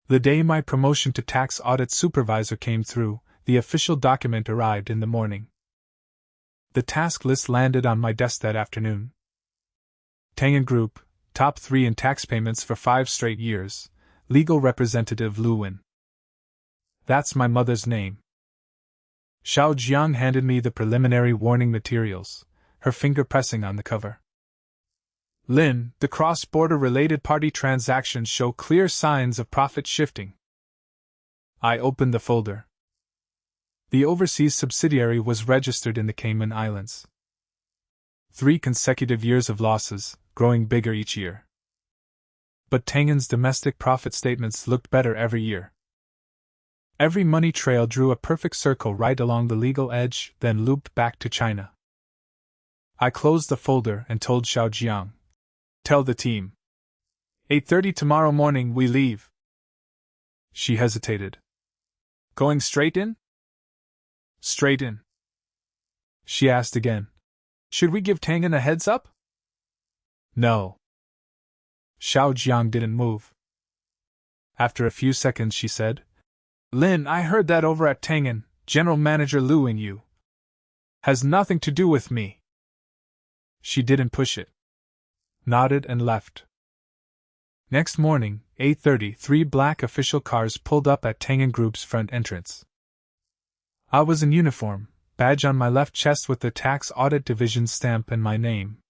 The day my promotion to tax audit supervisor came through, the official document arrived in the morning. The task list landed on my desk that afternoon. Tangen Group, top 3 in tax payments for 5 straight years, legal representative Lewin. That's my mother's name. Xiao Jiang handed me the preliminary warning materials, her finger pressing on the cover. Lin, the cross-border related party transactions show clear signs of profit shifting. I opened the folder. The overseas subsidiary was registered in the Cayman Islands. 3 consecutive years of losses, growing bigger each year. But Tangen's domestic profit statements looked better every year. Every money trail drew a perfect circle right along the legal edge, then looped back to China. I closed the folder and told Xiao Jiang, "Tell the team. 8:30 tomorrow morning we leave." She hesitated. "Going straight in?" "Straight in." She asked again, "Should we give Tangen a heads up?" "No." Xiao Jiang didn't move. After a few seconds she said, "Lin, I heard that over at Tangen, General Manager Liu and you. Has nothing to do with me." She didn't push it. Nodded and left. Next morning, 8:30, 3 black official cars pulled up at Tangen Group's front entrance. I was in uniform, badge on my left chest with the Tax Audit Division stamp and my name.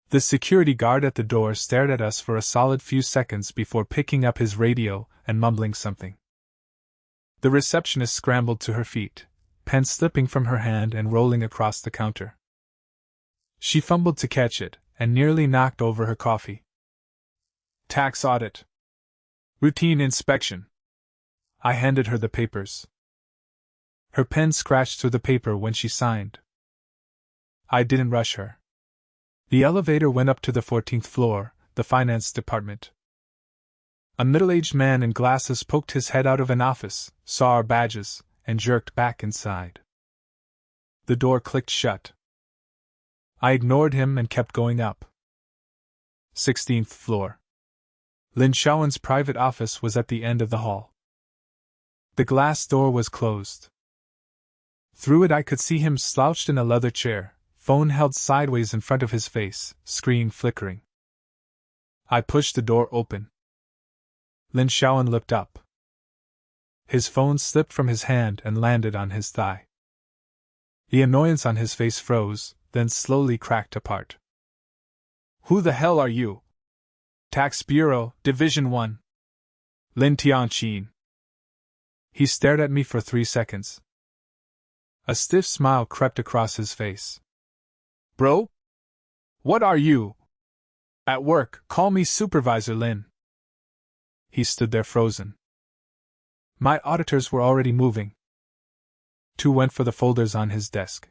The security guard at the door stared at us for a solid few seconds before picking up his radio and mumbling something. The receptionist scrambled to her feet, pen slipping from her hand and rolling across the counter. She fumbled to catch it, and nearly knocked over her coffee. "Tax audit. Routine inspection." I handed her the papers. Her pen scratched through the paper when she signed. I didn't rush her. The elevator went up to the 14th floor, the finance department. A middle-aged man in glasses poked his head out of an office, saw our badges, and jerked back inside. The door clicked shut. I ignored him and kept going up. 16th floor. Lin Xiaowen's private office was at the end of the hall. The glass door was closed. Through it I could see him slouched in a leather chair, phone held sideways in front of his face, screen flickering. I pushed the door open. Lin Xiaowen looked up. His phone slipped from his hand and landed on his thigh. The annoyance on his face froze, then slowly cracked apart. "Who the hell are you?" "Tax Bureau, Division 1. Lin Tianqin." He stared at me for 3 seconds. A stiff smile crept across his face. "Bro? What are you?" "At work, call me Supervisor Lin." He stood there frozen. My auditors were already moving. 2 went for the folders on his desk.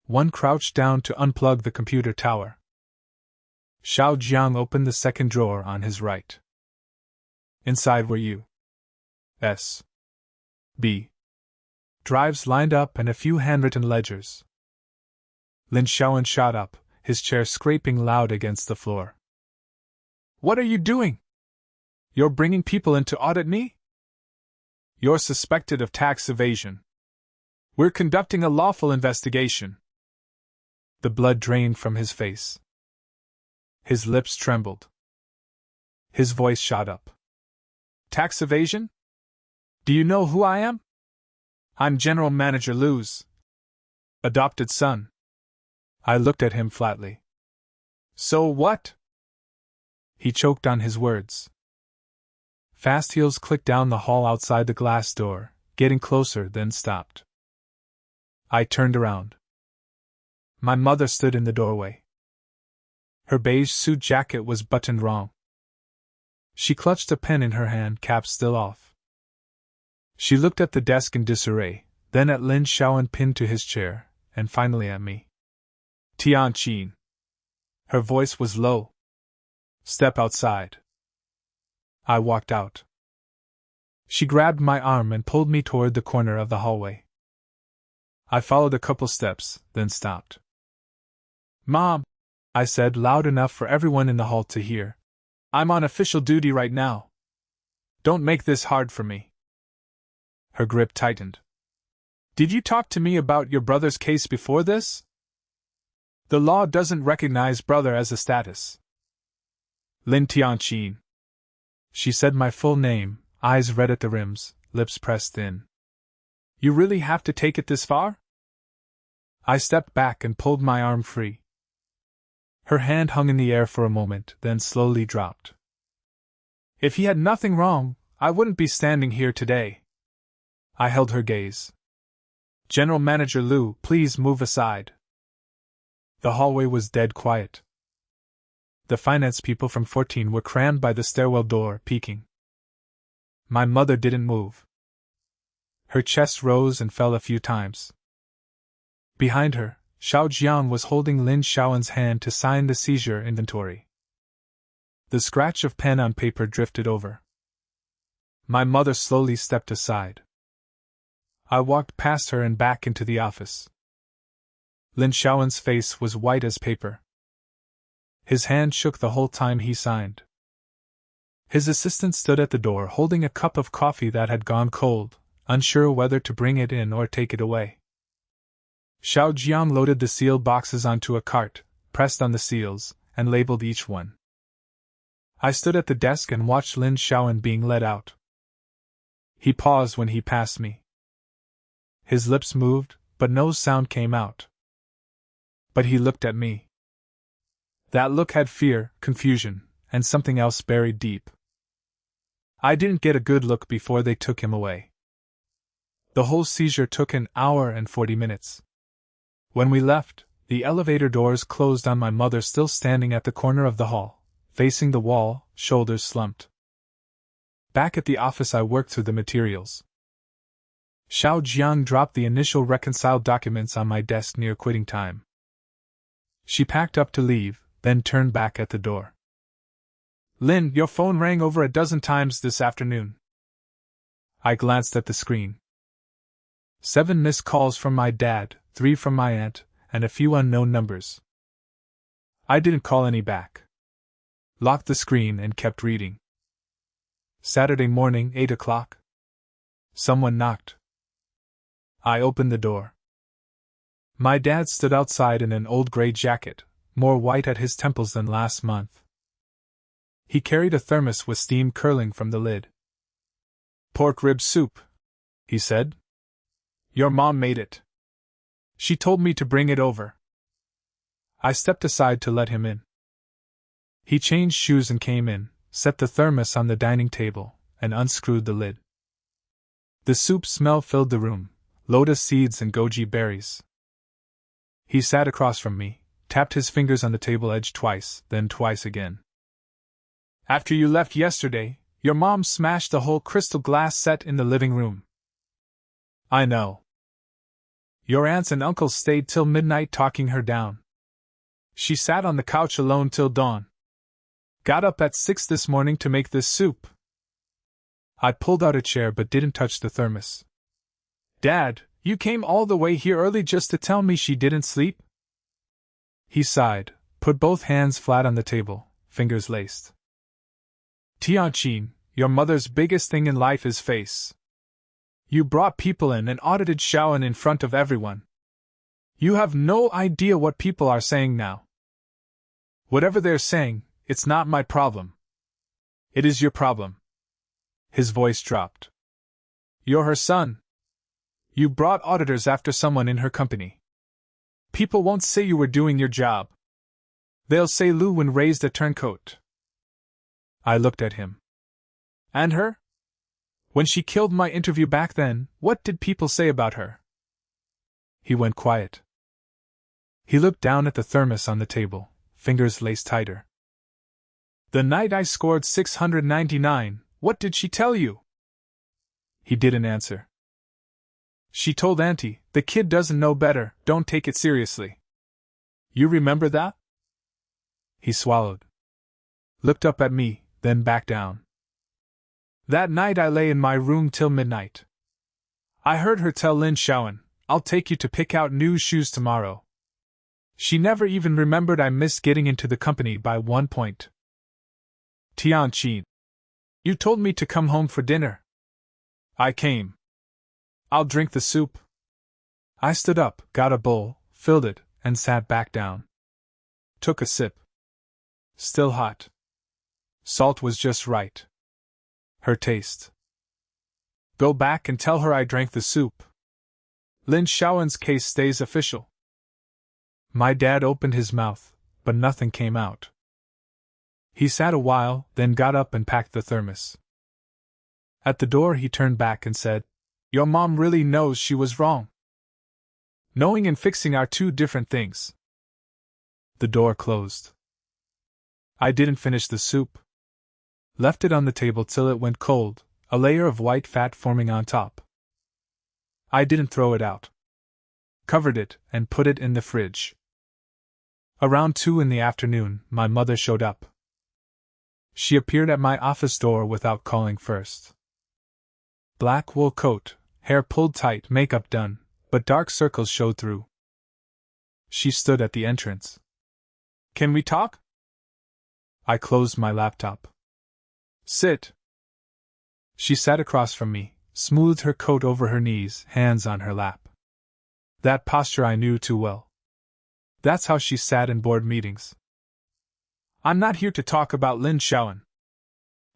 1 crouched down to unplug the computer tower. Xiao Jiang opened the second drawer on his right. Inside were U.S. B. drives lined up and a few handwritten ledgers. Lin Xiaowen shot up, his chair scraping loud against the floor. "What are you doing? You're bringing people in to audit me? You're suspected of tax evasion. We're conducting a lawful investigation." The blood drained from his face. His lips trembled. His voice shot up. "Tax evasion? Do you know who I am? I'm General Manager Liu's adopted son." I looked at him flatly. "So what?" He choked on his words. Fast heels clicked down the hall outside the glass door, getting closer, then stopped. I turned around. My mother stood in the doorway. Her beige suit jacket was buttoned wrong. She clutched a pen in her hand, cap still off. She looked at the desk in disarray, then at Lin Xiaowen pinned to his chair, and finally at me. "Tianqin." Her voice was low. "Step outside." I walked out. She grabbed my arm and pulled me toward the corner of the hallway. I followed a couple steps, then stopped. "Mom," I said loud enough for everyone in the hall to hear, "I'm on official duty right now." Don't make this hard for me. Her grip tightened. Did you talk to me about your brother's case before this? The law doesn't recognize brother as a status. Lin Tianqin. She said my full name, eyes red at the rims, lips pressed in. You really have to take it this far? I stepped back and pulled my arm free. Her hand hung in the air for a moment, then slowly dropped. If he had nothing wrong, I wouldn't be standing here today. I held her gaze. General Manager Liu, please move aside. The hallway was dead quiet. The finance people from 14 were crammed by the stairwell door, peeking. My mother didn't move. Her chest rose and fell a few times. Behind her, Xiao Jiang was holding Lin Xiaowen's hand to sign the seizure inventory. The scratch of pen on paper drifted over. My mother slowly stepped aside. I walked past her and back into the office. Lin Xiaowen's face was white as paper. His hand shook the whole time he signed. His assistant stood at the door holding a cup of coffee that had gone cold, unsure whether to bring it in or take it away. Xiao Jiang loaded the sealed boxes onto a cart, pressed on the seals, and labeled each one. I stood at the desk and watched Lin Xiaowen being led out. He paused when he passed me. His lips moved, but no sound came out. But he looked at me. That look had fear, confusion, and something else buried deep. I didn't get a good look before they took him away. The whole seizure took an hour and 40 minutes. When we left, the elevator doors closed on my mother still standing at the corner of the hall, facing the wall, shoulders slumped. Back at the office I worked through the materials. Xiao Jiang dropped the initial reconciled documents on my desk near quitting time. She packed up to leave, then turned back at the door. Lin, your phone rang over a dozen times this afternoon. I glanced at the screen. 7 missed calls from my dad, 3 from my aunt, and a few unknown numbers. I didn't call any back. Locked the screen and kept reading. Saturday morning, 8 o'clock. Someone knocked. I opened the door. My dad stood outside in an old gray jacket, more white at his temples than last month. He carried a thermos with steam curling from the lid. Pork rib soup, he said. Your mom made it. She told me to bring it over. I stepped aside to let him in. He changed shoes and came in, set the thermos on the dining table, and unscrewed the lid. The soup smell filled the room, lotus seeds and goji berries. He sat across from me, tapped his fingers on the table edge twice, then twice again. After you left yesterday, your mom smashed the whole crystal glass set in the living room. I know. Your aunts and uncles stayed till midnight talking her down. She sat on the couch alone till dawn. Got up at 6 this morning to make this soup. I pulled out a chair but didn't touch the thermos. Dad, you came all the way here early just to tell me she didn't sleep? He sighed, put both hands flat on the table, fingers laced. Tianqin, your mother's biggest thing in life is face. You brought people in and audited Xiaowen in front of everyone. You have no idea what people are saying now. Whatever they're saying, it's not my problem. It is your problem. His voice dropped. You're her son. You brought auditors after someone in her company. People won't say you were doing your job. They'll say Lu Wen raised a turncoat. I looked at him. And her? When she killed my interview back then, what did people say about her? He went quiet. He looked down at the thermos on the table, fingers laced tighter. The night I scored 699, what did she tell you? He didn't answer. She told Auntie, the kid doesn't know better, don't take it seriously. You remember that? He swallowed. Looked up at me, then back down. That night I lay in my room till midnight. I heard her tell Lin Xiaowen, I'll take you to pick out new shoes tomorrow. She never even remembered I missed getting into the company by 1 point. Tianqin. You told me to come home for dinner. I came. I'll drink the soup. I stood up, got a bowl, filled it, and sat back down. Took a sip. Still hot. Salt was just right. Her taste. Go back and tell her I drank the soup. Lin Shaoen's case stays official. My dad opened his mouth, but nothing came out. He sat a while, then got up and packed the thermos. At the door he turned back and said, Your mom really knows she was wrong. Knowing and fixing are two different things. The door closed. I didn't finish the soup. Left it on the table till it went cold, a layer of white fat forming on top. I didn't throw it out. Covered it and put it in the fridge. Around 2 in the afternoon, my mother showed up. She appeared at my office door without calling first. Black wool coat, hair pulled tight, makeup done, but dark circles showed through. She stood at the entrance. Can we talk? I closed my laptop. Sit. She sat across from me, smoothed her coat over her knees, hands on her lap. That posture I knew too well. That's how she sat in board meetings. I'm not here to talk about Lin Shaoen.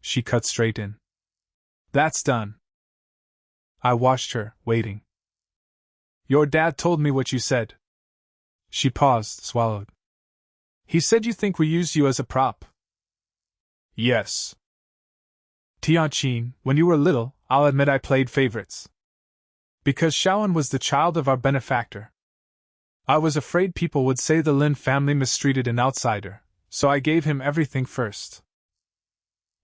She cut straight in. That's done. I watched her, waiting. Your dad told me what you said. She paused, swallowed. He said you think we used you as a prop. Yes. Tianqin, when you were little, I'll admit I played favorites. Because Shaoen was the child of our benefactor. I was afraid people would say the Lin family mistreated an outsider, so I gave him everything first.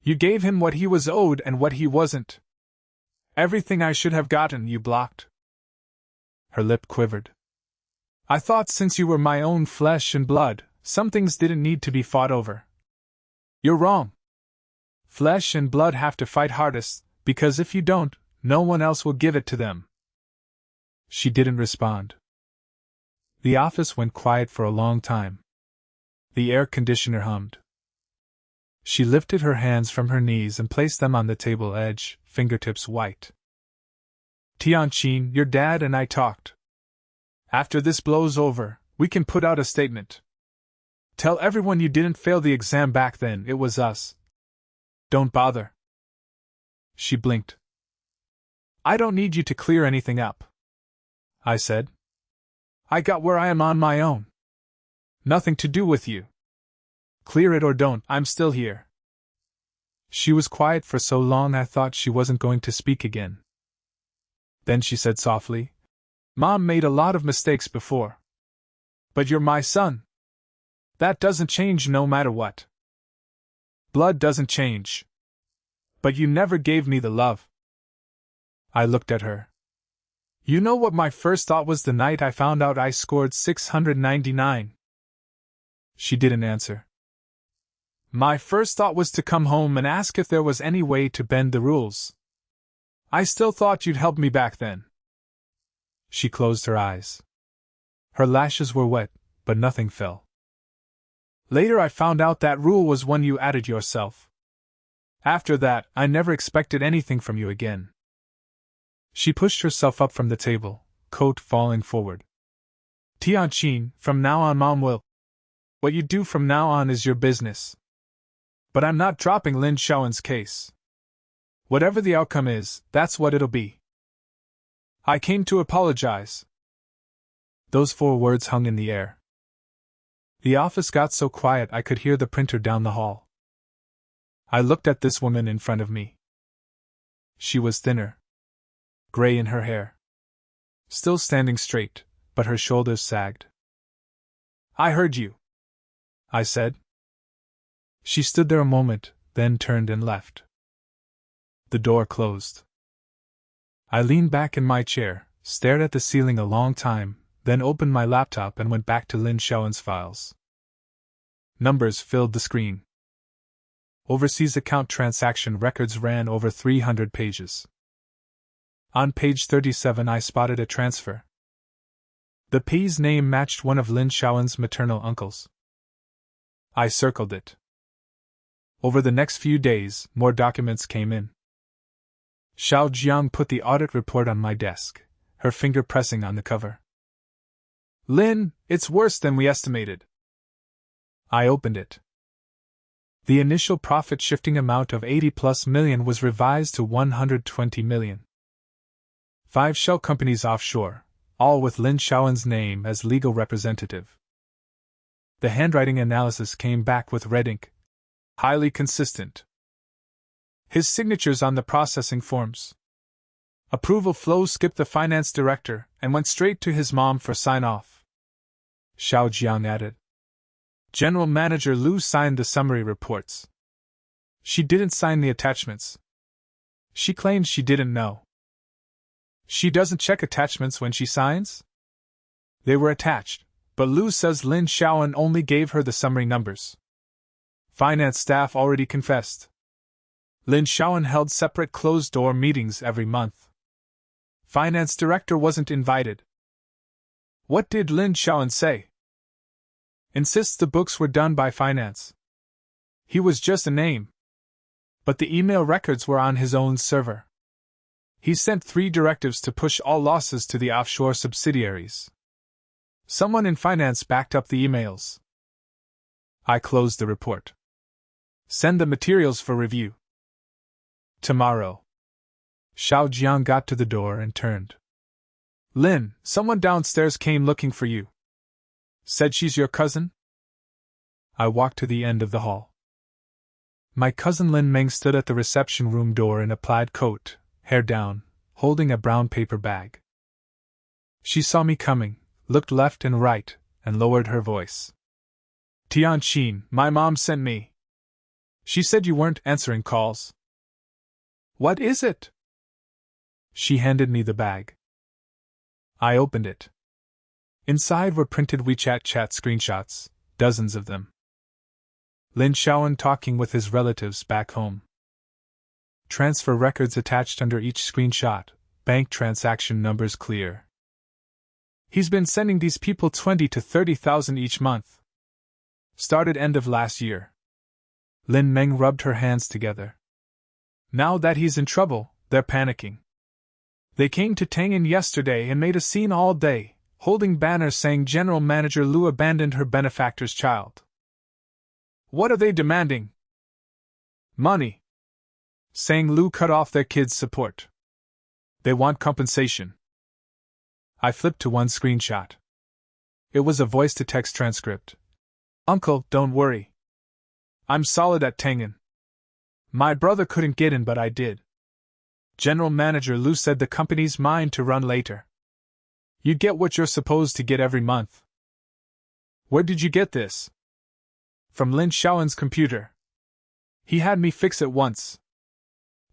You gave him what he was owed and what he wasn't. Everything I should have gotten, you blocked. Her lip quivered. I thought since you were my own flesh and blood, some things didn't need to be fought over. You're wrong. Flesh and blood have to fight hardest, because if you don't, no one else will give it to them. She didn't respond. The office went quiet for a long time. The air conditioner hummed. She lifted her hands from her knees and placed them on the table edge, fingertips white. Tianqin, your dad and I talked. After this blows over, we can put out a statement. Tell everyone you didn't fail the exam back then, it was us. Don't bother. She blinked. I don't need you to clear anything up. I said. I got where I am on my own. Nothing to do with you. Clear it or don't, I'm still here. She was quiet for so long I thought she wasn't going to speak again. Then she said softly, Mom made a lot of mistakes before. But you're my son. That doesn't change no matter what. Blood doesn't change. But you never gave me the love. I looked at her. You know what my first thought was the night I found out I scored 699? She didn't answer. My first thought was to come home and ask if there was any way to bend the rules. I still thought you'd help me back then. She closed her eyes. Her lashes were wet, but nothing fell. Later I found out that rule was one you added yourself. After that, I never expected anything from you again. She pushed herself up from the table, coat falling forward. Tianqin, from now on Mom will. What you do from now on is your business. But I'm not dropping Lin Shaoen's case. Whatever the outcome is, that's what it'll be. I came to apologize. Those 4 words hung in the air. The office got so quiet I could hear the printer down the hall. I looked at this woman in front of me. She was thinner. Gray in her hair. Still standing straight, but her shoulders sagged. I heard you, I said. She stood there a moment, then turned and left. The door closed. I leaned back in my chair, stared at the ceiling a long time, then opened my laptop and went back to Lin Shaoen's files. Numbers filled the screen. Overseas account transaction records ran over 300 pages. On page 37 I spotted a transfer. The payee's name matched one of Lin Shaoen's maternal uncles. I circled it. Over the next few days, more documents came in. Xiao Jiang put the audit report on my desk, her finger pressing on the cover. Lin, it's worse than we estimated. I opened it. The initial profit-shifting amount of 80+ million was revised to 120 million. 5 shell companies offshore, all with Lin Xiaoan's name as legal representative. The handwriting analysis came back with red ink. Highly consistent. His signatures on the processing forms. Approval flows skipped the finance director and went straight to his mom for sign-off. Xiao Jiang added. General Manager Lu signed the summary reports. She didn't sign the attachments. She claimed she didn't know. She doesn't check attachments when she signs? They were attached, but Lu says Lin Xiaoan only gave her the summary numbers. Finance staff already confessed. Lin Xiaoan held separate closed-door meetings every month. Finance director wasn't invited. What did Lin Xiaoan say? Insists the books were done by finance. He was just a name. But the email records were on his own server. He sent 3 directives to push all losses to the offshore subsidiaries. Someone in finance backed up the emails. I closed the report. Send the materials for review. Tomorrow. Xiao Jiang got to the door and turned. Lin, someone downstairs came looking for you. Said she's your cousin? I walked to the end of the hall. My cousin Lin Meng stood at the reception room door in a plaid coat, hair down, holding a brown paper bag. She saw me coming, looked left and right, and lowered her voice. Tianqin, my mom sent me. She said you weren't answering calls. What is it? She handed me the bag. I opened it. Inside were printed WeChat chat screenshots, dozens of them. Lin Xiaoan talking with his relatives back home. Transfer records attached under each screenshot, bank transaction numbers clear. He's been sending these people 20 to 30,000 each month. Started end of last year. Lin Meng rubbed her hands together. Now that he's in trouble, they're panicking. They came to Tangin yesterday and made a scene all day, holding banners saying General Manager Lu abandoned her benefactor's child. What are they demanding? Money. Saying Lu cut off their kids' support. They want compensation. I flipped to one screenshot. It was a voice-to-text transcript. Uncle, don't worry. I'm solid at Tangin. My brother couldn't get in, but I did. General Manager Lu said the company's mine to run later. You get what you're supposed to get every month. Where did you get this? From Lin Xiaoan's computer. He had me fix it once.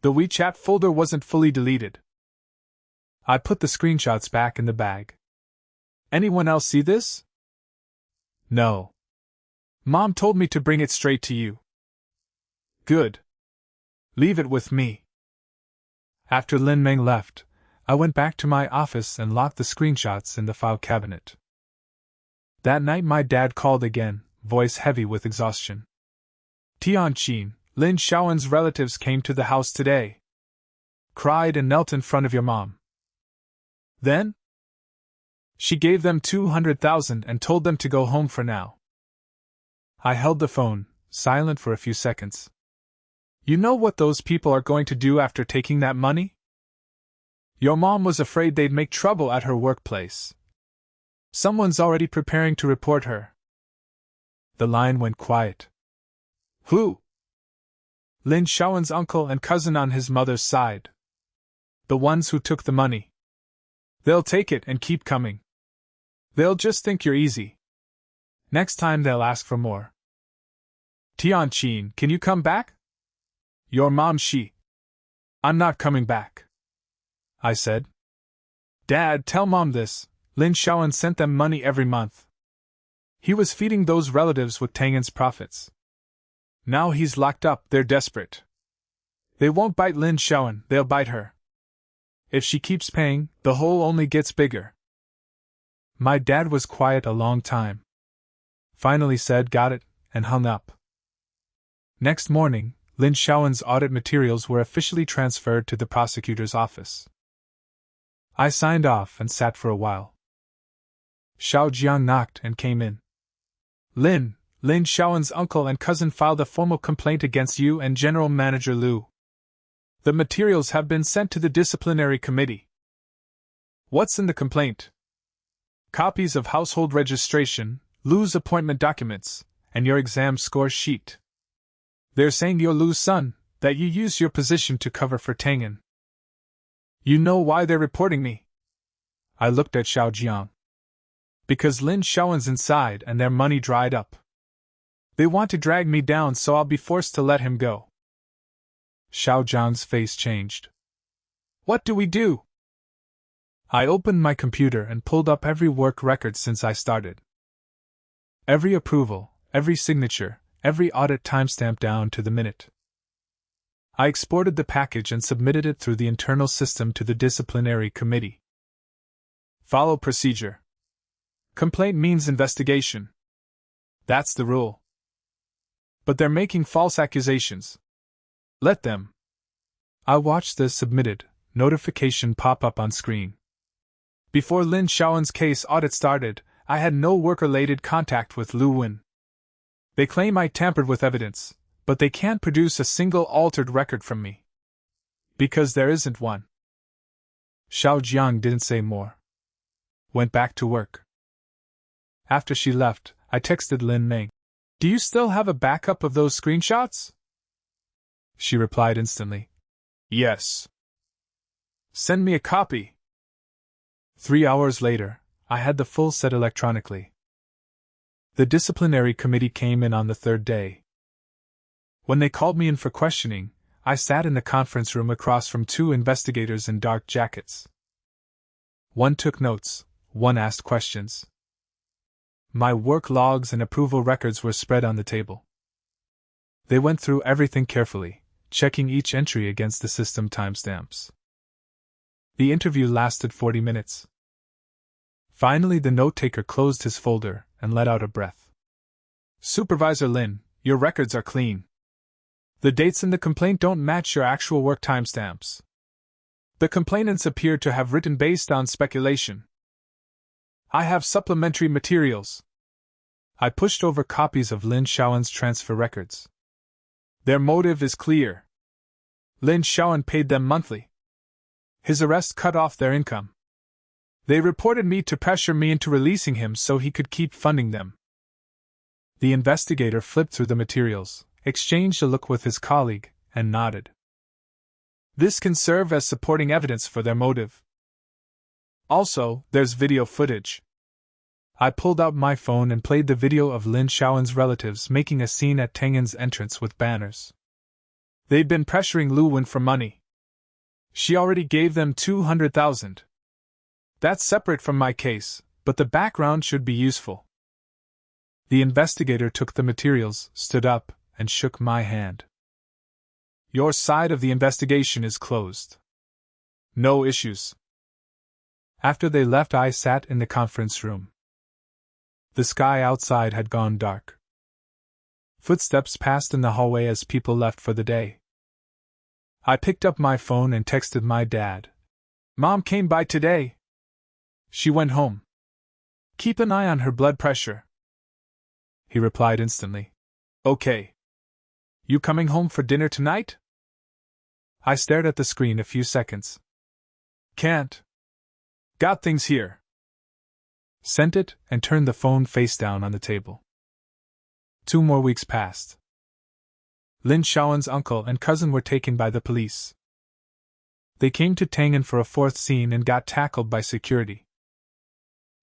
The WeChat folder wasn't fully deleted. I put the screenshots back in the bag. Anyone else see this? No. Mom told me to bring it straight to you. Good. Leave it with me. After Lin Meng left, I went back to my office and locked the screenshots in the file cabinet. That night my dad called again, voice heavy with exhaustion. Tianqin, Lin Xiaoan's relatives came to the house today. Cried and knelt in front of your mom. Then? She gave them 200,000 and told them to go home for now. I held the phone, silent for a few seconds. You know what those people are going to do after taking that money? Your mom was afraid they'd make trouble at her workplace. Someone's already preparing to report her. The line went quiet. Who? Lin Xiaoan's uncle and cousin on his mother's side. The ones who took the money. They'll take it and keep coming. They'll just think you're easy. Next time they'll ask for more. Tianqin, can you come back? Your mom, I'm not coming back. I said. Dad, tell Mom this. Lin Xiaoan sent them money every month. He was feeding those relatives with Tangin's profits. Now he's locked up, they're desperate. They won't bite Lin Xiaoan, they'll bite her. If she keeps paying, the hole only gets bigger. My dad was quiet a long time. Finally said got it, and hung up. Next morning, Lin Xiaowen's audit materials were officially transferred to the prosecutor's office. I signed off and sat for a while. Xiao Jiang knocked and came in. Lin Xiaowen's uncle and cousin filed a formal complaint against you and General Manager Lu. The materials have been sent to the disciplinary committee. What's in the complaint? Copies of household registration, Lu's appointment documents, and your exam score sheet. They're saying you're Lu's son, that you used your position to cover for Tang'an. You know why they're reporting me? I looked at Xiao Jiang. Because Lin Xiaowen's inside and their money dried up. They want to drag me down, so I'll be forced to let him go. Xiao Jiang's face changed. What do we do? I opened my computer and pulled up every work record since I started. Every approval, every signature, every audit timestamp down to the minute. I exported the package and submitted it through the internal system to the disciplinary committee. Follow procedure. Complaint means investigation. That's the rule. But they're making false accusations. Let them. I watched the submitted notification pop up on screen. Before Lin Xiaowen's case audit started, I had no work-related contact with Lu Wen. They claim I tampered with evidence, but they can't produce a single altered record from me. Because there isn't one. Xiao Jiang didn't say more. Went back to work. After she left, I texted Lin Meng. Do you still have a backup of those screenshots? She replied instantly. Yes. Send me a copy. 3 hours later, I had the full set electronically. The disciplinary committee came in on the third day. When they called me in for questioning, I sat in the conference room across from 2 investigators in dark jackets. One took notes, one asked questions. My work logs and approval records were spread on the table. They went through everything carefully, checking each entry against the system timestamps. The interview lasted 40 minutes. Finally, the note-taker closed his folder and let out a breath. Supervisor Lin, your records are clean. The dates in the complaint don't match your actual work timestamps. The complainants appear to have written based on speculation. I have supplementary materials. I pushed over copies of Lin Xiaowen's transfer records. Their motive is clear. Lin Xiaowen paid them monthly. His arrest cut off their income. They reported me to pressure me into releasing him so he could keep funding them. The investigator flipped through the materials, exchanged a look with his colleague, and nodded. This can serve as supporting evidence for their motive. Also, there's video footage. I pulled out my phone and played the video of Lin Xiaowen's relatives making a scene at Tang'an's entrance with banners. They'd been pressuring Lu Wen for money. She already gave them 200,000. That's separate from my case, but the background should be useful. The investigator took the materials, stood up, and shook my hand. Your side of the investigation is closed. No issues. After they left, I sat in the conference room. The sky outside had gone dark. Footsteps passed in the hallway as people left for the day. I picked up my phone and texted my dad. Mom came by today. She went home. Keep an eye on her blood pressure. He replied instantly. Okay. You coming home for dinner tonight? I stared at the screen a few seconds. Can't. Got things here. Sent it and turned the phone face down on the table. 2 more weeks passed. Lin Xiaowen's uncle and cousin were taken by the police. They came to Tang'an for a 4th scene and got tackled by security.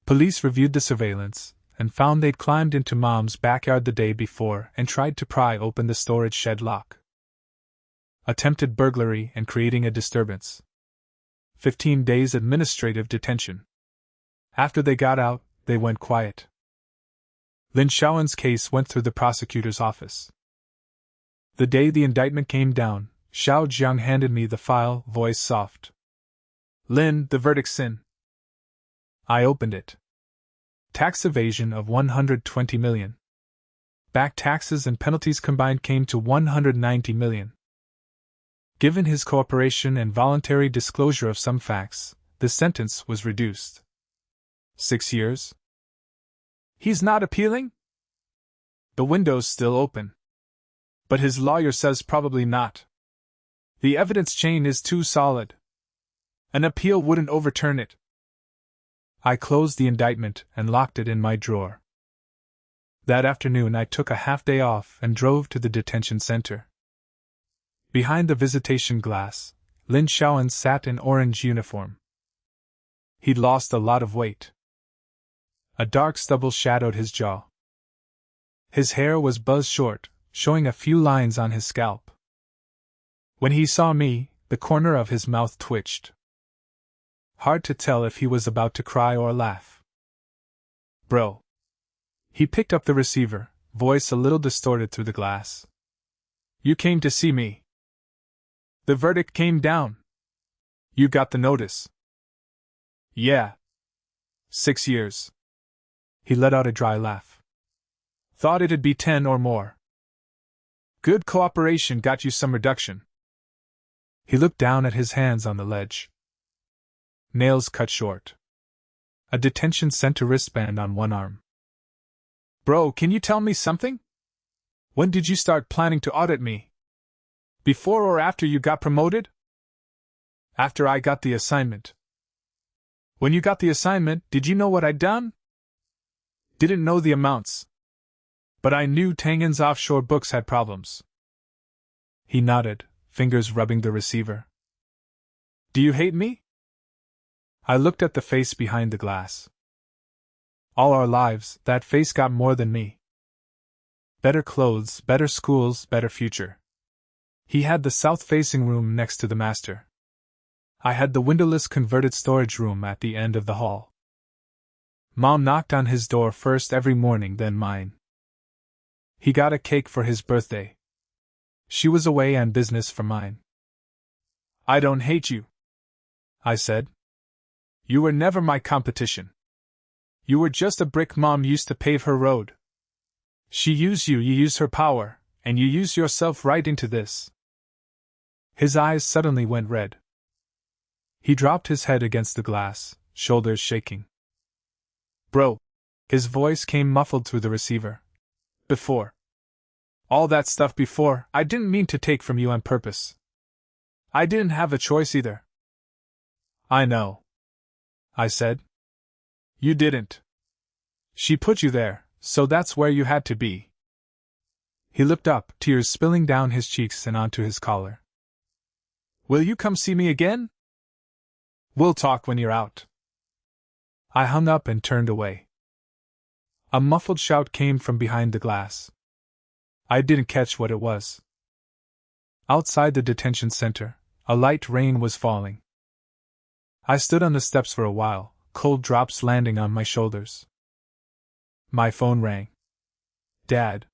Police reviewed the surveillance and found they'd climbed into Mom's backyard the day before and tried to pry open the storage shed lock. Attempted burglary and creating a disturbance. 15 days administrative detention. After they got out, they went quiet. Lin Xiaowen's case went through the prosecutor's office. The day the indictment came down, Xiao Jiang handed me the file, voice soft. Lin, the verdict's in. I opened it. Tax evasion of 120 million. Back taxes and penalties combined came to 190 million. Given his cooperation and voluntary disclosure of some facts, the sentence was reduced. 6 years? He's not appealing? The window's still open. But his lawyer says probably not. The evidence chain is too solid. An appeal wouldn't overturn it. I closed the indictment and locked it in my drawer. That afternoon I took a half-day off and drove to the detention center. Behind the visitation glass, Lin Shaoan sat in orange uniform. He'd lost a lot of weight. A dark stubble shadowed his jaw. His hair was buzz-short, showing a few lines on his scalp. When he saw me, the corner of his mouth twitched. Hard to tell if he was about to cry or laugh. Bro. He picked up the receiver, voice a little distorted through the glass. You came to see me. The verdict came down. You got the notice. Yeah. 6 years. He let out a dry laugh. Thought it'd be 10 or more. Good cooperation got you some reduction. He looked down at his hands on the ledge. Nails cut short. A detention center wristband on one arm. Bro, can you tell me something? When did you start planning to audit me? Before or after you got promoted? After I got the assignment. When you got the assignment, did you know what I'd done? Didn't know the amounts. But I knew Tangen's offshore books had problems. He nodded, fingers rubbing the receiver. Do you hate me? I looked at the face behind the glass. All our lives, that face got more than me. Better clothes, better schools, better future. He had the south-facing room next to the master. I had the windowless converted storage room at the end of the hall. Mom knocked on his door first every morning, then mine. He got a cake for his birthday. She was away on business for mine. I don't hate you, I said. You were never my competition. You were just a brick Mom used to pave her road. She used you, you used her power, and you used yourself right into this. His eyes suddenly went red. He dropped his head against the glass, shoulders shaking. Bro. His voice came muffled through the receiver. Before. All that stuff before, I didn't mean to take from you on purpose. I didn't have a choice either. I know, I said. You didn't. She put you there, so that's where you had to be. He looked up, tears spilling down his cheeks and onto his collar. Will you come see me again? We'll talk when you're out. I hung up and turned away. A muffled shout came from behind the glass. I didn't catch what it was. Outside the detention center, a light rain was falling. I stood on the steps for a while, cold drops landing on my shoulders. My phone rang. Dad.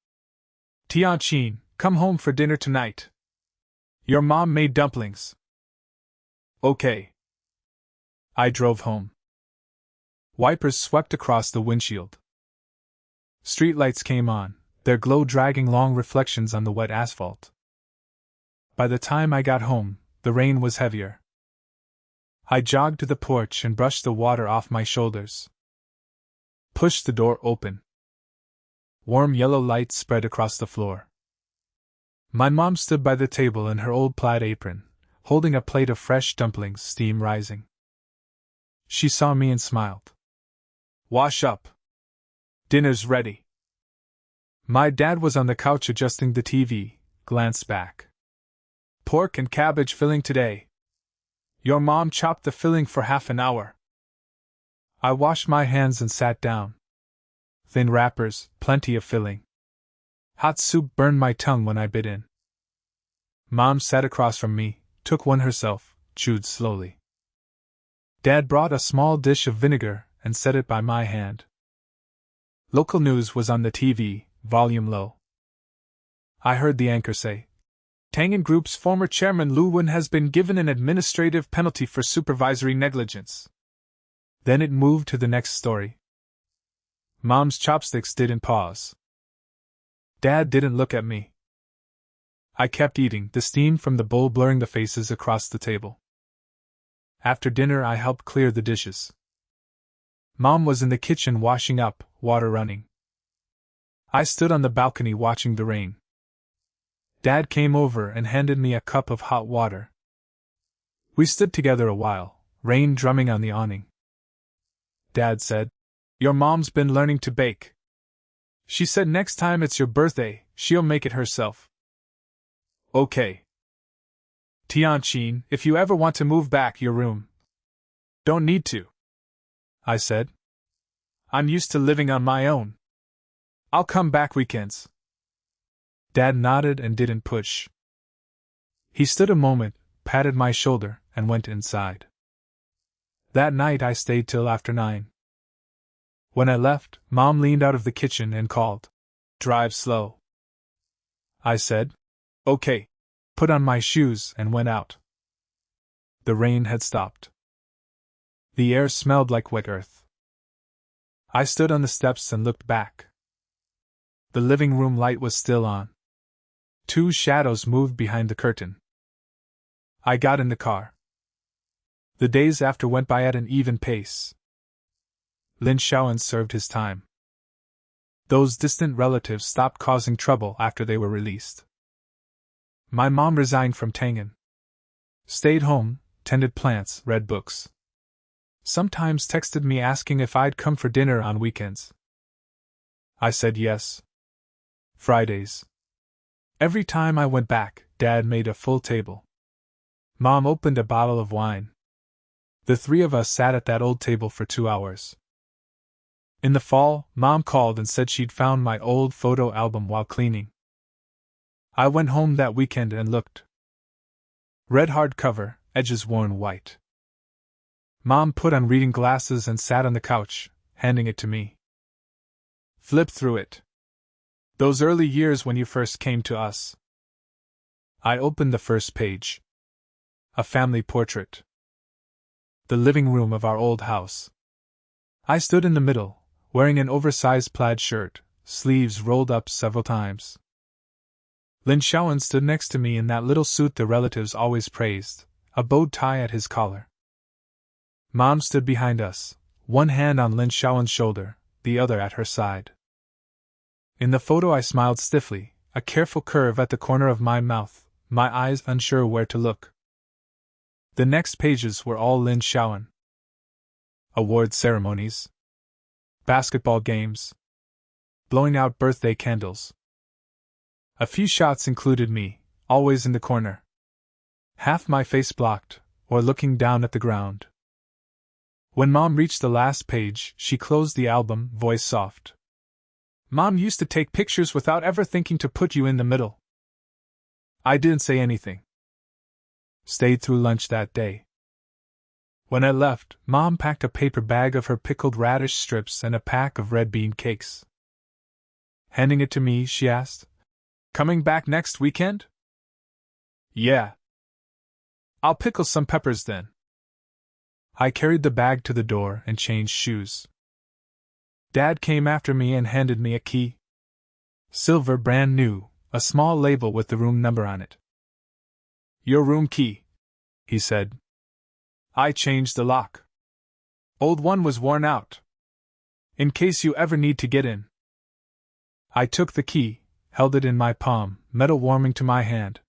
Tianqin, come home for dinner tonight. Your mom made dumplings. Okay. I drove home. Wipers swept across the windshield. Streetlights came on, their glow dragging long reflections on the wet asphalt. By the time I got home, the rain was heavier. I jogged to the porch and brushed the water off my shoulders. Pushed the door open. Warm yellow light spread across the floor. My mom stood by the table in her old plaid apron, holding a plate of fresh dumplings, steam rising. She saw me and smiled. Wash up. Dinner's ready. My dad was on the couch adjusting the TV, glanced back. Pork and cabbage filling today. Your mom chopped the filling for half an hour. I washed my hands and sat down. Thin wrappers, plenty of filling. Hot soup burned my tongue when I bit in. Mom sat across from me, took one herself, chewed slowly. Dad brought a small dish of vinegar and set it by my hand. Local news was on the TV, volume low. I heard the anchor say, Tangen Group's former chairman Lu Wen has been given an administrative penalty for supervisory negligence. Then it moved to the next story. Mom's chopsticks didn't pause. Dad didn't look at me. I kept eating, the steam from the bowl blurring the faces across the table. After dinner, I helped clear the dishes. Mom was in the kitchen washing up, water running. I stood on the balcony watching the rain. Dad came over and handed me a cup of hot water. We stood together a while, rain drumming on the awning. Dad said, "Your mom's been learning to bake. She said next time it's your birthday, she'll make it herself." "Okay. Tianqin, if you ever want to move back your room." "Don't need to," I said. "I'm used to living on my own. I'll come back weekends." Dad nodded and didn't push. He stood a moment, patted my shoulder, and went inside. That night I stayed till after 9. When I left, Mom leaned out of the kitchen and called, "Drive slow." I said, "Okay," put on my shoes and went out. The rain had stopped. The air smelled like wet earth. I stood on the steps and looked back. The living room light was still on. 2 shadows moved behind the curtain. I got in the car. The days after went by at an even pace. Lin Shaoan served his time. Those distant relatives stopped causing trouble after they were released. My mom resigned from Tangan. Stayed home, tended plants, read books. Sometimes texted me asking if I'd come for dinner on weekends. I said yes. Fridays. Every time I went back, Dad made a full table. Mom opened a bottle of wine. The 3 of us sat at that old table for 2 hours. In the fall, Mom called and said she'd found my old photo album while cleaning. I went home that weekend and looked. Red hardcover, edges worn white. Mom put on reading glasses and sat on the couch, handing it to me. "Flip through it. Those early years when you first came to us." I opened the first page. A family portrait. The living room of our old house. I stood in the middle, wearing an oversized plaid shirt, sleeves rolled up several times. Lin Shaoan stood next to me in that little suit the relatives always praised, a bow tie at his collar. Mom stood behind us, one hand on Lin Shaoan's shoulder, the other at her side. In the photo I smiled stiffly, a careful curve at the corner of my mouth, my eyes unsure where to look. The next pages were all Lin Shaoan. Award ceremonies. Basketball games. Blowing out birthday candles. A few shots included me, always in the corner. Half my face blocked, or looking down at the ground. When Mom reached the last page, she closed the album, voice soft. "Mom used to take pictures without ever thinking to put you in the middle." I didn't say anything. Stayed through lunch that day. When I left, Mom packed a paper bag of her pickled radish strips and a pack of red bean cakes. Handing it to me, she asked, "Coming back next weekend?" "Yeah. I'll pickle some peppers then." I carried the bag to the door and changed shoes. Dad came after me and handed me a key. Silver, brand new, a small label with the room number on it. "Your room key," he said. "I changed the lock. Old one was worn out. In case you ever need to get in." I took the key, held it in my palm, metal warming to my hand.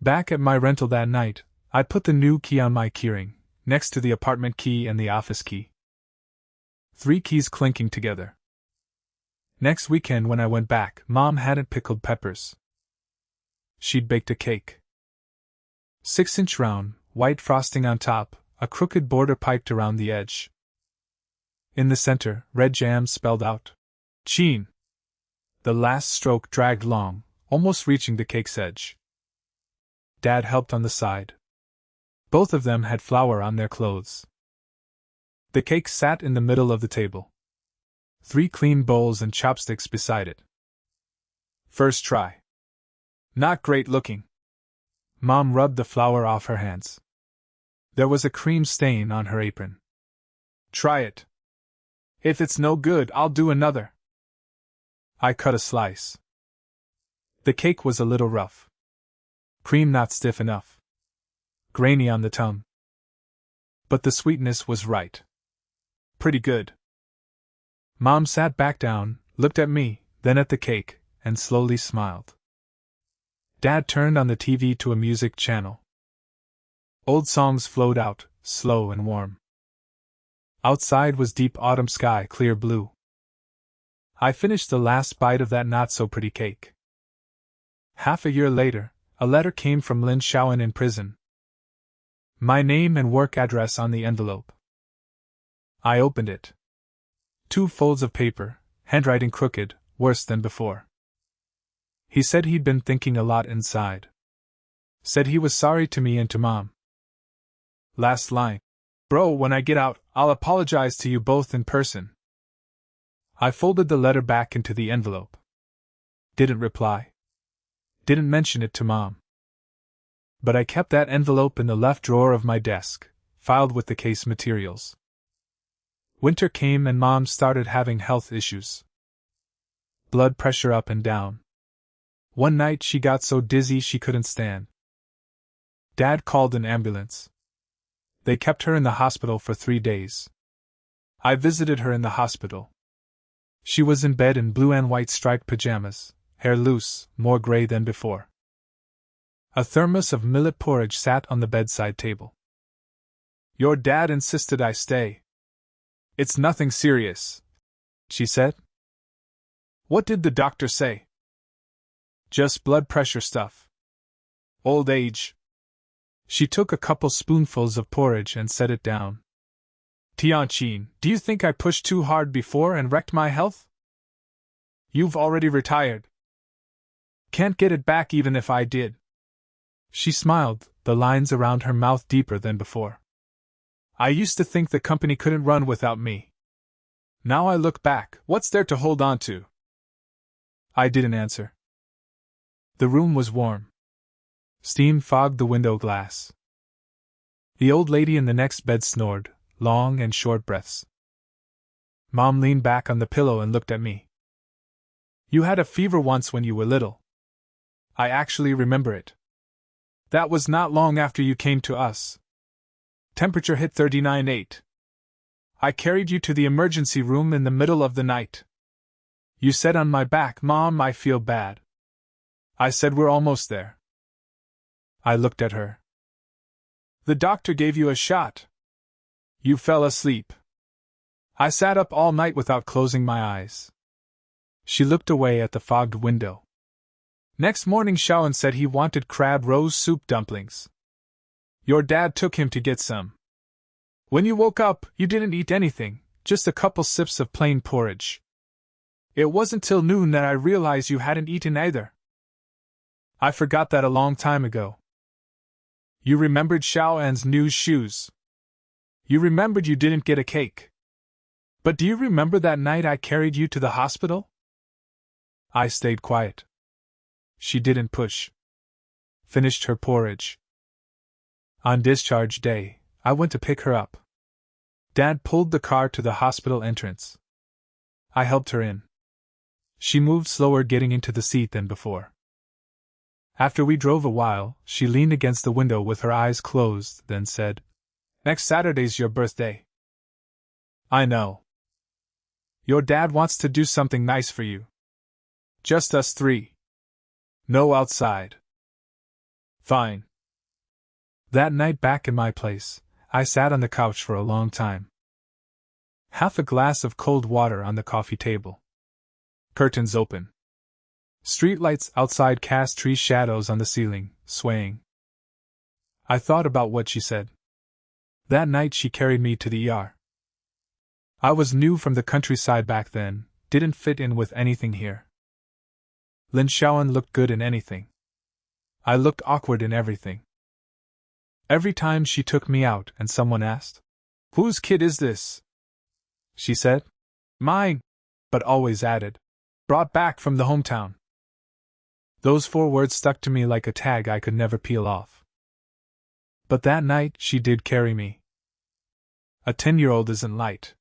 Back at my rental that night, I put the new key on my keyring, next to the apartment key and the office key. 3 keys clinking together. Next weekend when I went back, Mom hadn't pickled peppers. She'd baked a cake. 6-inch round, white frosting on top, a crooked border piped around the edge. In the center, red jam spelled out, "Chin." The last stroke dragged long, almost reaching the cake's edge. Dad helped on the side. Both of them had flour on their clothes. The cake sat in the middle of the table. 3 clean bowls and chopsticks beside it. First try. Not great looking. Mom rubbed the flour off her hands. There was a cream stain on her apron. "Try it. If it's no good, I'll do another." I cut a slice. The cake was a little rough. Cream not stiff enough. Grainy on the tongue. But the sweetness was right. Pretty good. Mom sat back down, looked at me, then at the cake, and slowly smiled. Dad turned on the TV to a music channel. Old songs flowed out, slow and warm. Outside was deep autumn sky, clear blue. I finished the last bite of that not-so-pretty cake. Half a year later, a letter came from Lin Shaoan in prison. My name and work address on the envelope. I opened it. 2 folds of paper, handwriting crooked, worse than before. He said he'd been thinking a lot inside. Said he was sorry to me and to Mom. Last line. Bro, when I get out, I'll apologize to you both in person. I folded the letter back into the envelope. Didn't reply. Didn't mention it to Mom. But I kept that envelope in the left drawer of my desk, filed with the case materials. Winter came and Mom started having health issues. Blood pressure up and down. One night she got so dizzy she couldn't stand. Dad called an ambulance. They kept her in the hospital for 3 days. I visited her in the hospital. She was in bed in blue and white striped pajamas, hair loose, more gray than before. A thermos of millet porridge sat on the bedside table. Your dad insisted I stay. It's nothing serious, she said. What did the doctor say? Just blood pressure stuff. Old age. She took a couple spoonfuls of porridge and set it down. Tianqin, do you think I pushed too hard before and wrecked my health? You've already retired. Can't get it back even if I did. She smiled, the lines around her mouth deeper than before. I used to think the company couldn't run without me. Now I look back, what's there to hold on to? I didn't answer. The room was warm. Steam fogged the window glass. The old lady in the next bed snored, long and short breaths. Mom leaned back on the pillow and looked at me. You had a fever once when you were little. I actually remember it. That was not long after you came to us. Temperature hit 39.8. I carried you to the emergency room in the middle of the night. You said on my back, Mom, I feel bad. I said we're almost there. I looked at her. The doctor gave you a shot. You fell asleep. I sat up all night without closing my eyes. She looked away at the fogged window. Next morning Shaoan said he wanted crab rose soup dumplings. Your dad took him to get some. When you woke up, you didn't eat anything, just a couple sips of plain porridge. It wasn't till noon that I realized you hadn't eaten either. I forgot that a long time ago. You remembered Shaoan's new shoes. You remembered you didn't get a cake. But do you remember that night I carried you to the hospital? I stayed quiet. She didn't push. Finished her porridge. On discharge day, I went to pick her up. Dad pulled the car to the hospital entrance. I helped her in. She moved slower getting into the seat than before. After we drove a while, she leaned against the window with her eyes closed, then said, Next Saturday's your birthday. I know. Your dad wants to do something nice for you. Just us 3. No outside. Fine. That night back in my place, I sat on the couch for a long time. Half a glass of cold water on the coffee table. Curtains open. Streetlights outside cast tree shadows on the ceiling, swaying. I thought about what she said. That night she carried me to the ER. I was new from the countryside back then, didn't fit in with anything here. Lin Shaoan looked good in anything. I looked awkward in everything. Every time she took me out and someone asked, Whose kid is this? She said, Mine, but always added, Brought back from the hometown. Those 4 words stuck to me like a tag I could never peel off. But that night she did carry me. A 10-year-old isn't light.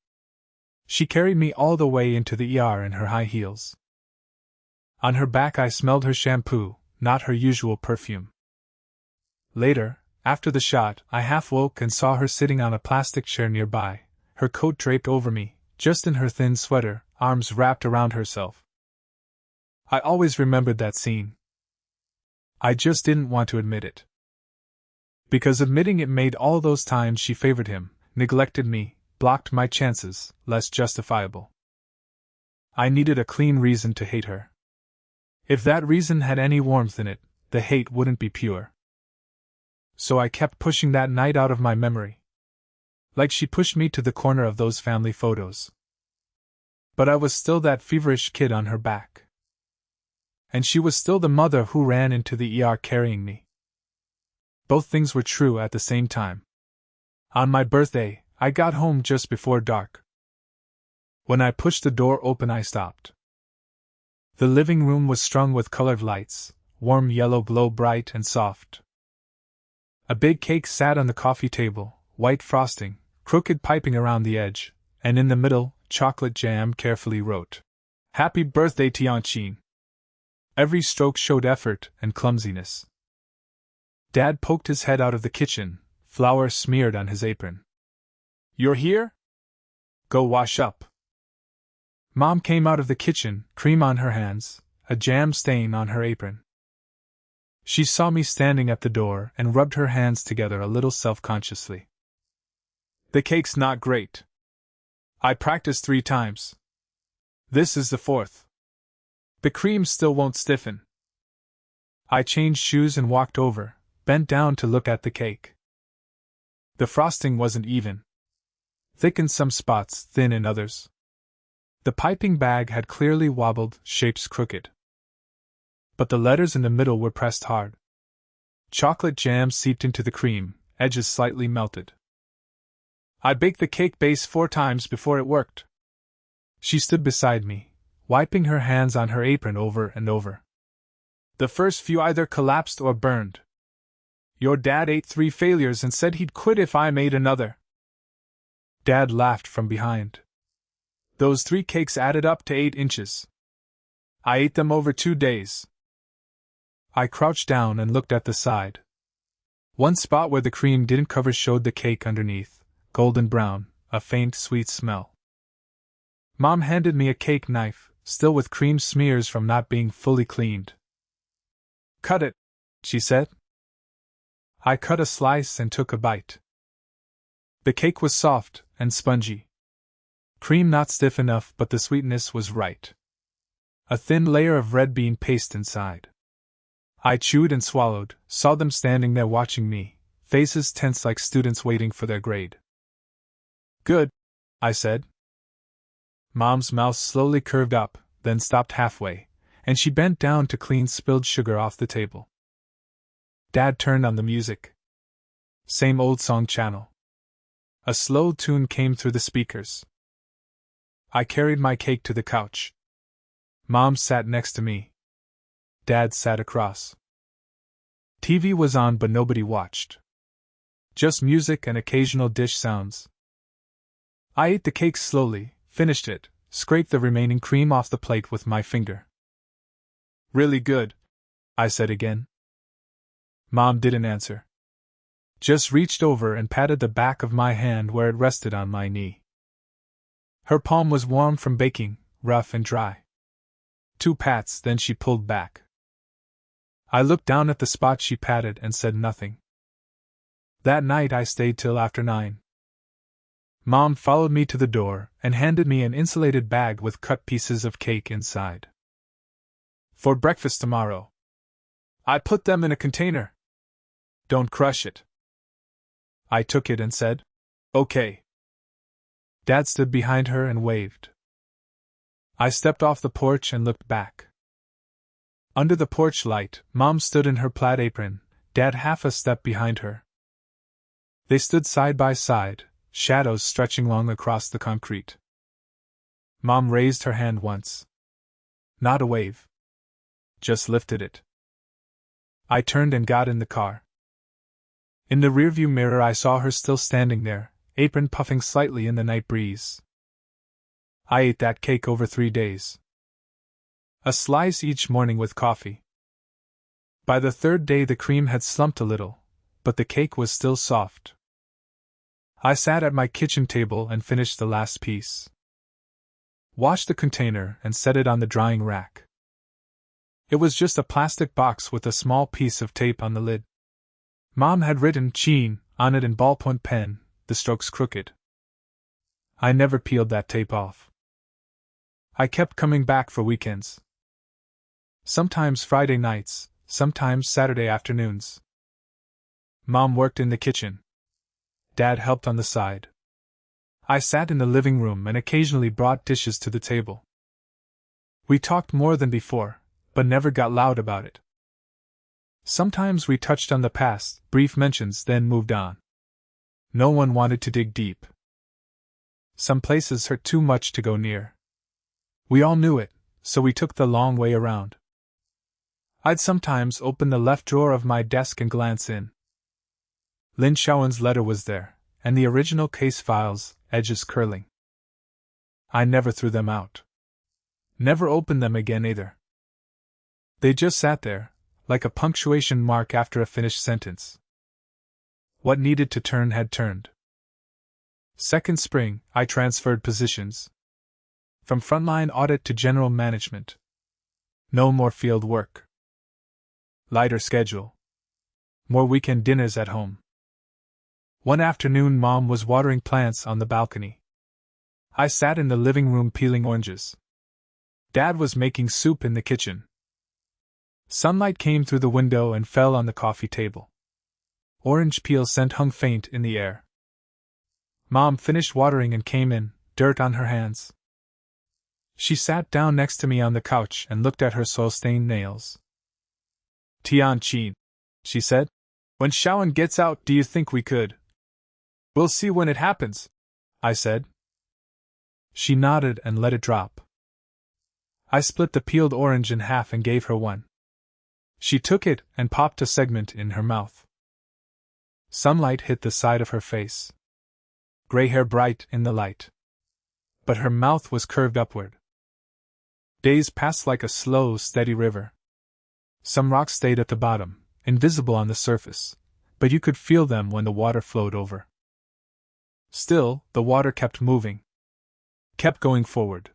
She carried me all the way into the ER in her high heels. On her back I smelled her shampoo, not her usual perfume. Later, after the shot, I half woke and saw her sitting on a plastic chair nearby, her coat draped over me, just in her thin sweater, arms wrapped around herself. I always remembered that scene. I just didn't want to admit it. Because admitting it made all those times she favored him, neglected me, blocked my chances, less justifiable. I needed a clean reason to hate her. If that reason had any warmth in it, the hate wouldn't be pure. So I kept pushing that night out of my memory. Like she pushed me to the corner of those family photos. But I was still that feverish kid on her back. And she was still the mother who ran into the ER carrying me. Both things were true at the same time. On my birthday, I got home just before dark. When I pushed the door open, I stopped. The living room was strung with colored lights, warm yellow glow, bright and soft. A big cake sat on the coffee table, white frosting, crooked piping around the edge, and in the middle, chocolate jam carefully wrote, "Happy birthday, Tianqin." Every stroke showed effort and clumsiness. Dad poked his head out of the kitchen, flour smeared on his apron. "You're here? Go wash up." Mom came out of the kitchen, cream on her hands, a jam stain on her apron. She saw me standing at the door and rubbed her hands together a little self-consciously. "The cake's not great. I practiced 3 times. This is the 4th. The cream still won't stiffen." I changed shoes and walked over, bent down to look at the cake. The frosting wasn't even. Thick in some spots, thin in others. The piping bag had clearly wobbled, shapes crooked. But the letters in the middle were pressed hard. Chocolate jam seeped into the cream, edges slightly melted. "I baked the cake base 4 times before it worked." She stood beside me, wiping her hands on her apron over and over. "The first few either collapsed or burned. Your dad ate 3 failures and said he'd quit if I made another." Dad laughed from behind. "Those 3 cakes added up to 8 inches. I ate them over 2 days." I crouched down and looked at the side. One spot where the cream didn't cover showed the cake underneath, golden brown, a faint sweet smell. Mom handed me a cake knife, still with cream smears from not being fully cleaned. "Cut it," she said. I cut a slice and took a bite. The cake was soft and spongy. Cream not stiff enough, but the sweetness was right. A thin layer of red bean paste inside. I chewed and swallowed, saw them standing there watching me, faces tense like students waiting for their grade. "Good," I said. Mom's mouth slowly curved up, then stopped halfway, and she bent down to clean spilled sugar off the table. Dad turned on the music. Same old song channel. A slow tune came through the speakers. I carried my cake to the couch. Mom sat next to me. Dad sat across. TV was on, but nobody watched. Just music and occasional dish sounds. I ate the cake slowly, finished it, scraped the remaining cream off the plate with my finger. "Really good," I said again. Mom didn't answer. Just reached over and patted the back of my hand where it rested on my knee. Her palm was warm from baking, rough and dry. 2 pats, then she pulled back. I looked down at the spot she patted and said nothing. That night I stayed till after 9. Mom followed me to the door and handed me an insulated bag with cut pieces of cake inside. "For breakfast tomorrow. I put them in a container. Don't crush it." I took it and said, "Okay." Dad stood behind her and waved. I stepped off the porch and looked back. Under the porch light, Mom stood in her plaid apron, Dad half a step behind her. They stood side by side, shadows stretching long across the concrete. Mom raised her hand once. Not a wave. Just lifted it. I turned and got in the car. In the rearview mirror I saw her still standing there, apron puffing slightly in the night breeze. I ate that cake over 3 days. A slice each morning with coffee. By the third day the cream had slumped a little, but the cake was still soft. I sat at my kitchen table and finished the last piece. Washed the container and set it on the drying rack. It was just a plastic box with a small piece of tape on the lid. Mom had written "Gene" on it in ballpoint pen, the strokes crooked. I never peeled that tape off. I kept coming back for weekends. Sometimes Friday nights, sometimes Saturday afternoons. Mom worked in the kitchen. Dad helped on the side. I sat in the living room and occasionally brought dishes to the table. We talked more than before, but never got loud about it. Sometimes we touched on the past, brief mentions, then moved on. No one wanted to dig deep. Some places hurt too much to go near. We all knew it, so we took the long way around. I'd sometimes open the left drawer of my desk and glance in. Lin Shaoen's letter was there, and the original case files, edges curling. I never threw them out. Never opened them again either. They just sat there, like a punctuation mark after a finished sentence. What needed to turn had turned. Second spring, I transferred positions. From frontline audit to general management. No more field work. Lighter schedule. More weekend dinners at home. One afternoon, Mom was watering plants on the balcony. I sat in the living room peeling oranges. Dad was making soup in the kitchen. Sunlight came through the window and fell on the coffee table. Orange peel scent hung faint in the air. Mom finished watering and came in, dirt on her hands. She sat down next to me on the couch and looked at her soil-stained nails. "Tianqi," she said. "When Shaoen gets out, do you think we could?" "We'll see when it happens," I said. She nodded and let it drop. I split the peeled orange in half and gave her one. She took it and popped a segment in her mouth. Sunlight hit the side of her face. Gray hair bright in the light. But her mouth was curved upward. Days passed like a slow, steady river. Some rocks stayed at the bottom, invisible on the surface, but you could feel them when the water flowed over. Still, the water kept moving. Kept going forward.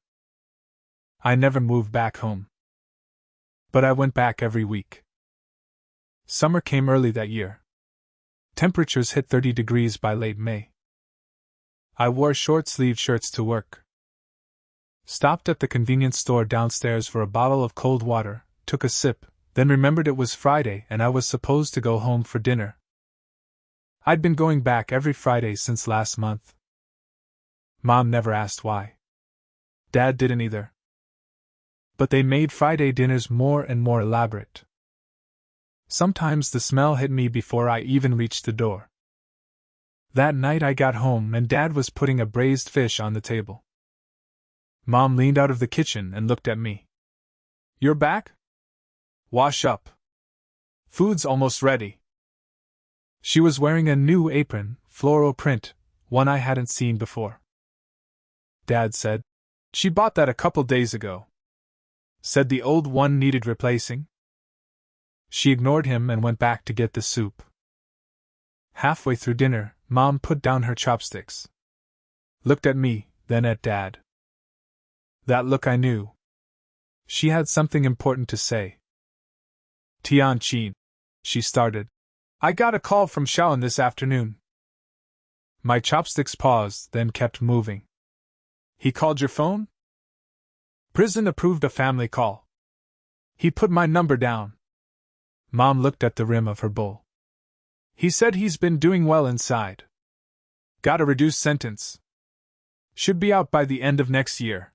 I never moved back home. But I went back every week. Summer came early that year. Temperatures hit 30 degrees by late May. I wore short-sleeved shirts to work. Stopped at the convenience store downstairs for a bottle of cold water, took a sip, then remembered it was Friday and I was supposed to go home for dinner. I'd been going back every Friday since last month. Mom never asked why. Dad didn't either. But they made Friday dinners more and more elaborate. Sometimes the smell hit me before I even reached the door. That night I got home and Dad was putting a braised fish on the table. Mom leaned out of the kitchen and looked at me. "You're back? Wash up. Food's almost ready." She was wearing a new apron, floral print, one I hadn't seen before. Dad said, "She bought that a couple days ago. Said the old one needed replacing." She ignored him and went back to get the soup. Halfway through dinner, Mom put down her chopsticks. Looked at me, then at Dad. That look I knew. She had something important to say. "Tianqi," she started. "I got a call from Shaoen this afternoon." My chopsticks paused, then kept moving. "He called your phone?" "Prison approved a family call. He put my number down." Mom looked at the rim of her bowl. "He said he's been doing well inside. Got a reduced sentence. Should be out by the end of next year."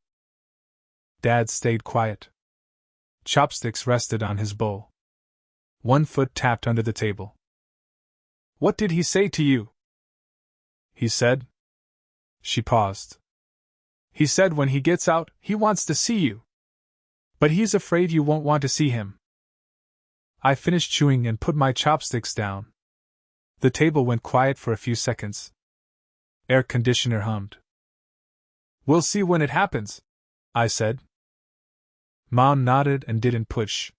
Dad stayed quiet. Chopsticks rested on his bowl. One foot tapped under the table. "What did he say to you?" "He said..." She paused. "He said when he gets out, he wants to see you. But he's afraid you won't want to see him." I finished chewing and put my chopsticks down. The table went quiet for a few seconds. Air conditioner hummed. "We'll see when it happens," I said. Mom nodded and didn't push.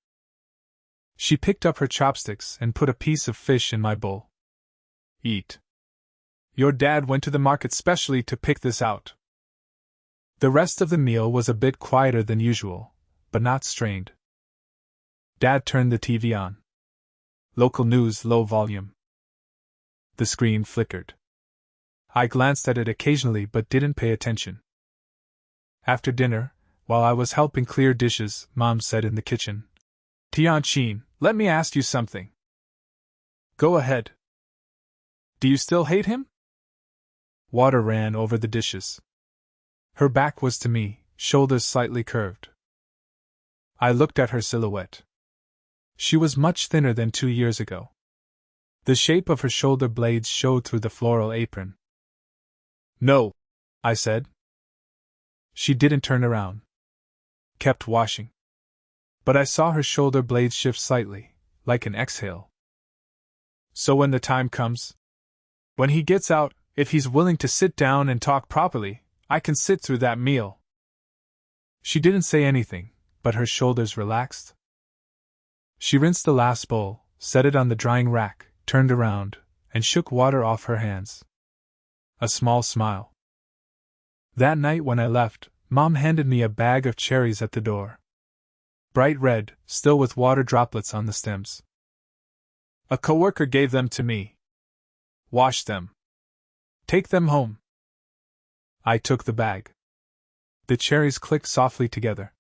She picked up her chopsticks and put a piece of fish in my bowl. Eat. Your dad went to the market specially to pick this out. The rest of the meal was a bit quieter than usual, but not strained. Dad turned the TV on. Local news, low volume. The screen flickered. I glanced at it occasionally but didn't pay attention. After dinner, while I was helping clear dishes, Mom said in the kitchen, Tianqin, let me ask you something. Go ahead. Do you still hate him? Water ran over the dishes. Her back was to me, shoulders slightly curved. I looked at her silhouette. She was much thinner than 2 years ago. The shape of her shoulder blades showed through the floral apron. No, I said. She didn't turn around. Kept washing. But I saw her shoulder blades shift slightly, like an exhale. So when the time comes, when he gets out, if he's willing to sit down and talk properly, I can sit through that meal. She didn't say anything, but her shoulders relaxed. She rinsed the last bowl, set it on the drying rack, turned around, and shook water off her hands. A small smile. That night when I left, Mom handed me a bag of cherries at the door. Bright red, still with water droplets on the stems. A coworker gave them to me. Wash them. Take them home. I took the bag. The cherries clicked softly together.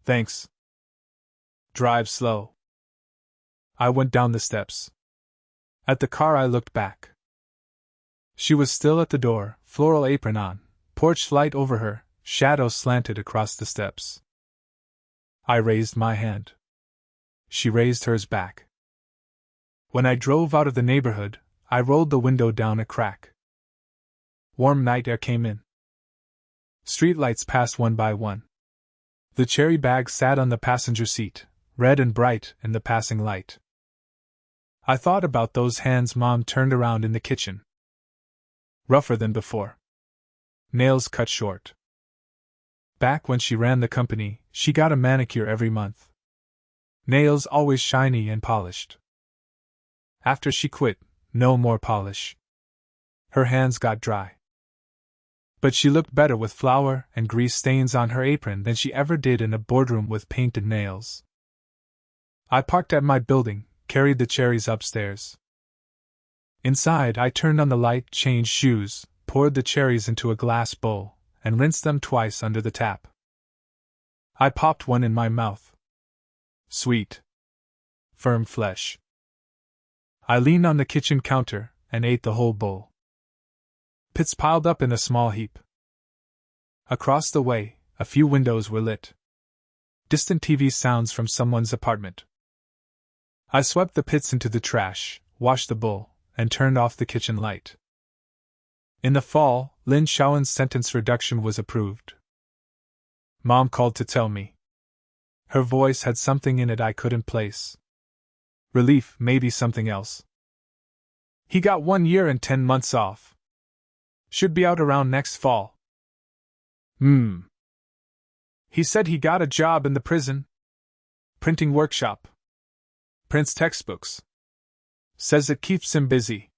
Thanks. Drive slow. I went down the steps. At the car I looked back. She was still at the door, floral apron on, porch light over her, shadows slanted across the steps. I raised my hand. She raised hers back. When I drove out of the neighborhood, I rolled the window down a crack. Warm night air came in. Streetlights passed one by one. The cherry bag sat on the passenger seat, red and bright in the passing light. I thought about those hands Mom turned around in the kitchen. Rougher than before. Nails cut short. Back when she ran the company, she got a manicure every month. Nails always shiny and polished. After she quit, no more polish. Her hands got dry. But she looked better with flour and grease stains on her apron than she ever did in a boardroom with painted nails. I parked at my building, carried the cherries upstairs. Inside, I turned on the light, changed shoes, poured the cherries into a glass bowl, and rinsed them twice under the tap. I popped one in my mouth. Sweet. Firm flesh. I leaned on the kitchen counter and ate the whole bowl. Pits piled up in a small heap. Across the way, a few windows were lit. Distant TV sounds from someone's apartment. I swept the pits into the trash, washed the bowl, and turned off the kitchen light. In the fall, Lin Shaoen's sentence reduction was approved. Mom called to tell me. Her voice had something in it I couldn't place. Relief, maybe something else. He got 1 year and 10 months off. Should be out around next fall. He said he got a job in the prison. Printing workshop. Prints textbooks. Says it keeps him busy.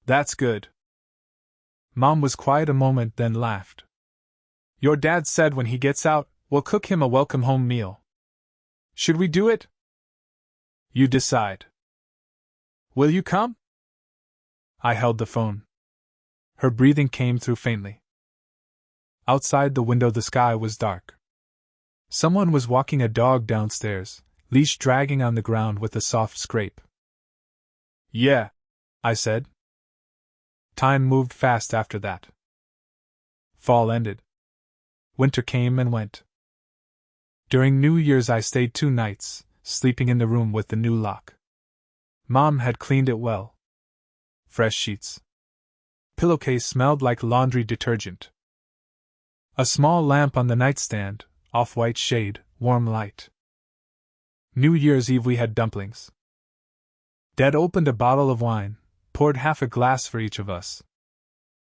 That's good. Mom was quiet a moment, then laughed. Your dad said when he gets out, we'll cook him a welcome home meal. Should we do it? You decide. Will you come? I held the phone. Her breathing came through faintly. Outside the window the sky was dark. Someone was walking a dog downstairs, leash dragging on the ground with a soft scrape. Yeah, I said. Time moved fast after that. Fall ended. Winter came and went. During New Year's I stayed 2 nights, sleeping in the room with the new lock. Mom had cleaned it well. Fresh sheets. Pillowcase smelled like laundry detergent. A small lamp on the nightstand, off-white shade, warm light. New Year's Eve we had dumplings. Dad opened a bottle of wine, poured half a glass for each of us.